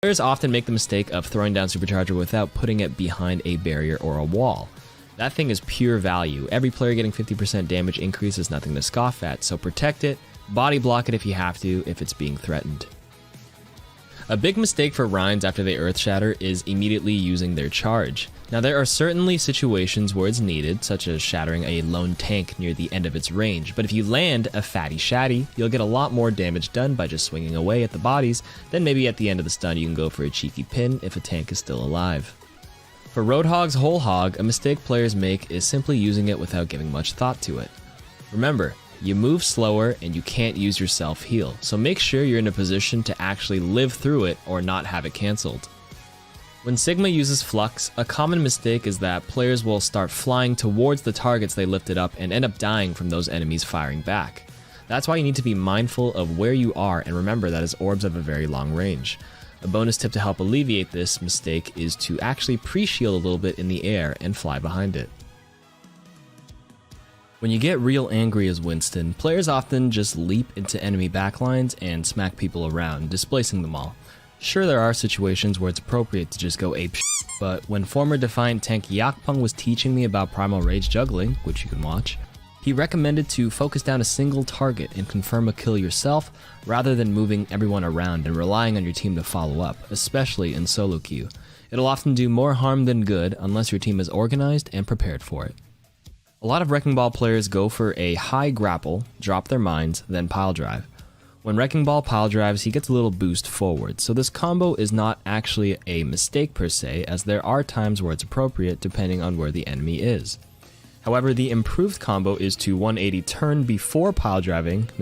Players often make the mistake of throwing down Supercharger without putting it behind a barrier or a wall. That thing is pure value. Every player getting 50% damage increase is nothing to scoff at, so protect it, body block it if you have to, if it's being threatened. A big mistake for Reins after they Earth Shatter is immediately using their charge. Now there are certainly situations where it's needed, such as shattering a lone tank near the end of its range, but if you land a fatty shatty, you'll get a lot more damage done by just swinging away at the bodies, then maybe at the end of the stun you can go for a cheeky pin if a tank is still alive. For Roadhog's Whole Hog, a mistake players make is simply using it without giving much thought to it. Remember, you move slower and you can't use your self-heal, so make sure you're in a position to actually live through it or not have it cancelled. When Sigma uses Flux, a common mistake is that players will start flying towards the targets they lifted up and end up dying from those enemies firing back. That's why you need to be mindful of where you are and remember that his orbs have a very long range. A bonus tip to help alleviate this mistake is to actually pre-shield a little bit in the air and fly behind it. When you get real angry as Winston, players often just leap into enemy backlines and smack people around, displacing them all. Sure, there are situations where it's appropriate to just go apeshit, but when former Defiant tank Yakpung was teaching me about Primal Rage juggling, which you can watch, he recommended to focus down a single target and confirm a kill yourself rather than moving everyone around and relying on your team to follow up, especially in solo queue. It'll often do more harm than good unless your team is organized and prepared for it. A lot of Wrecking Ball players go for a high grapple, drop their mines, then pile drive. When Wrecking Ball pile drives, he gets a little boost forward, so this combo is not actually a mistake per se, as there are times where it's appropriate depending on where the enemy is. However, the improved combo is to 180 turn before pile driving,